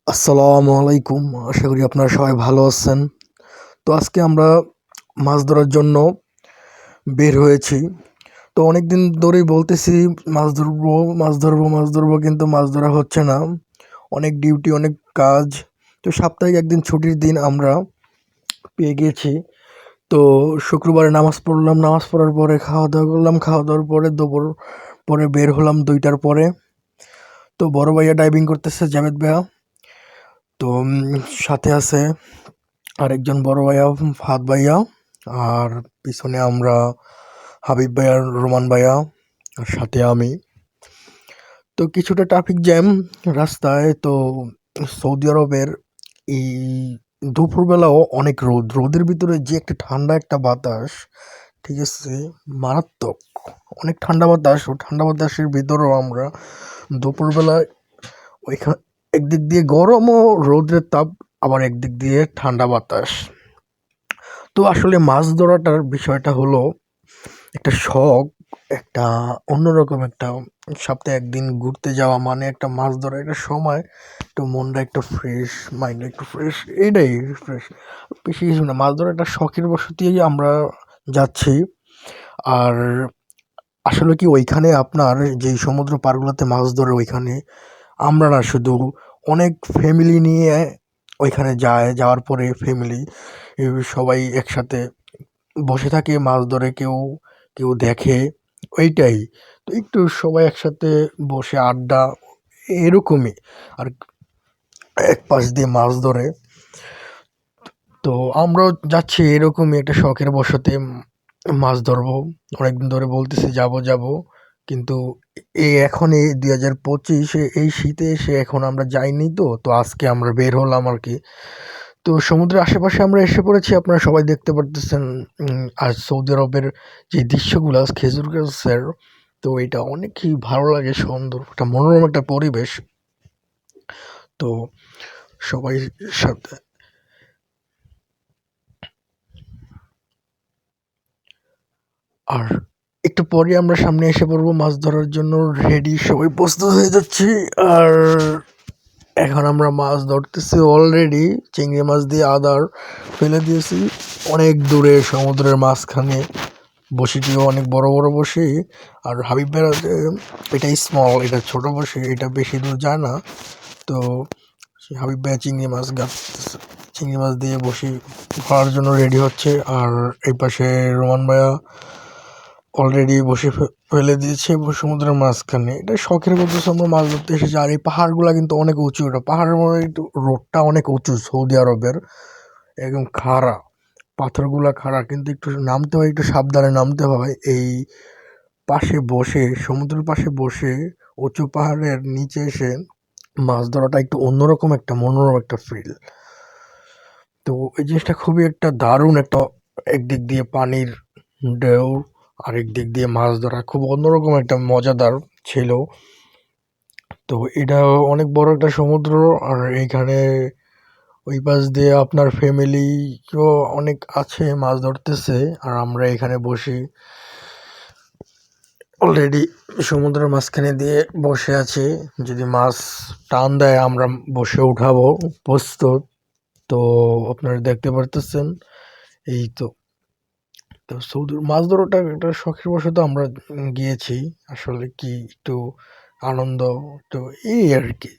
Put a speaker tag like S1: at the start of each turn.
S1: আসসালামু আলাইকুম। আশা করি আপনারা সবাই ভালো আছেন। তো আজকে আমরা মাছ ধরার জন্য বের হয়েছি। তো অনেকদিন ধরেই বলতেছি মাছ ধরবো, মাছ ধরবো, মাছ ধরবো, কিন্তু মাছ ধরা হচ্ছে না। অনেক ডিউটি, অনেক কাজ। তো সাপ্তাহিক একদিন ছুটির দিন আমরা পেয়ে গিয়েছি। তো শুক্রবারে নামাজ পড়লাম, নামাজ পড়ার পরে খাওয়া-দাওয়া করলাম, খাওয়া-দাওয়ার পরে দুপুর পরে বের হলাম ২টার পরে। তো বড় ভাইয়া ডাইভিং করতেছে, জাভেদ ভাইয়া। তো সাথে আছে আরেকজন বড় ভাইয়া, ফাহাদ ভাইয়া। আর পিছনে আমরা হাবিব ভাইয়া, রোমান ভাইয়া, আর সাথে আমি। তো কিছুটা ট্রাফিক জ্যাম রাস্তায়। তো সৌদি আরবের এই দুপুরবেলাও অনেক রোদ, রোদের ভিতরে যে একটা ঠান্ডা একটা বাতাস, ঠিক আছে, মারাত্মক। অনেক ঠান্ডা বাতাস, ও ঠান্ডা বাতাসের ভিতরেও আমরা দুপুরবেলায় ওইখানে একদিক দিয়ে গরম ও রৌদ্রের তাপ, আবার একদিক দিয়ে ঠান্ডা বাতাস। তো আসলে মাছ ধরাটার বিষয়টা হলো একটা শখ, একটা অন্যরকম একটা। সপ্তাহে একদিন ঘুরতে যাওয়া মানে একটা মাছ ধরা একটা সময়, একটু মনটা একটু ফ্রেশ, মাইন্ডটা একটু ফ্রেশ, এইটাই ফ্রেশ। বেশি কিছু না, মাছ ধরা একটা শখের বশতেই আমরা যাচ্ছি। আর আসলে কি ওইখানে আপনার যেই সমুদ্র পাড়গুলোতে মাছ ধরে ওইখানে আমরা না শুধু অনেক ফ্যামিলি নিয়ে ওইখানে যায়, যাওয়ার পরে ফ্যামিলি সবাই একসাথে বসে থাকে, মাছ ধরে, কেউ কেউ দেখে, ওইটাই। তো একটু সবাই একসাথে বসে আড্ডা, এরকমই। আর এক পাশ দিয়ে মাছ ধরে। তো আমরাও যাচ্ছি এরকমই একটা শখের বশতে মাছ ধরবো। অনেকদিন ধরে বলতেছি যাব যাব, কিন্তু এখন এই 2025 এই শীতে এসে এখন আমরা যাইনি। তো তো আজকে আমরা বের হলাম আর কি। তো সমুদ্রের আশেপাশে আমরা এসে পড়েছি, আপনারা সবাই দেখতে পারতেছেন। আর সৌদি আরবের যে দৃশ্যগুলো খেজুর গাছের, তো এটা অনেকই ভালো লাগে, সুন্দর একটা মনোরম একটা পরিবেশ। তো সবাই সাথে। আর একটু পরে আমরা সামনে এসে পড়বো মাছ ধরার জন্য, রেডি, সবাই প্রস্তুত হয়ে যাচ্ছি। আর এখন আমরা মাছ ধরতেছি অলরেডি, চিংড়ি মাছ দিয়ে আদার ফেলে দিয়েছি অনেক দূরে সমুদ্রের মাঝখানে। বড়শিটিও অনেক বড় বড় বড়শি। আর হাবিব ভাইয়ের এটা স্মল, এটা ছোট বড়শি, এটা বেশি দূর যায় না। তো সেই হাবিব ভাইয়া চিংড়ি মাছ গাঁথতেছে, চিংড়ি মাছ দিয়ে বড়শি ধরার জন্য রেডি হচ্ছে। আর এই পাশে রোমান ভাইয়া অলরেডি বসে ফেলে দিয়েছে সমুদ্রের মাঝখানে। এটা শখের মধ্যে আমরা মাছ ধরতে এসেছি। আর এই পাহাড়গুলা কিন্তু অনেক উঁচু, এটা পাহাড়ের মধ্যে একটু রোডটা অনেক উঁচু সৌদি আরবের, একদম খাড়া, পাথরগুলা খাড়া, কিন্তু একটু নামতে হয়, একটু সাবধানে নামতে হয়। এই পাশে বসে, সমুদ্রের পাশে বসে উঁচু পাহাড়ের নিচে এসে মাছ ধরাটা একটু অন্যরকম একটা মনোরম একটা ফিল। তো এই জিনিসটা খুবই একটা দারুণ একটা, একদিক দিয়ে পানির ঢেউ, আরেক দিক দিয়ে মাছ ধরা, খুব অন্যরকম একটা মজাদার ছিল। তো এটা অনেক বড় একটা সমুদ্র। আর এইখানে ওই পাশ দিয়ে আপনার ফ্যামিলিও অনেক আছে, মাছ ধরতেছে। আর আমরা এখানে বসে অলরেডি সমুদ্রের মাঝখানে দিয়ে বসে আছি, যদি মাছ টান দেয় আমরা বসে উঠাবো, প্রস্তুত। তো আপনারা দেখতে পারতেছেন, এই তো। তো সৌদি মাছ ধরাটা একটা শখের বশত আমরা গিয়েছি। আসলে কি একটু আনন্দ, তো এই আর কি।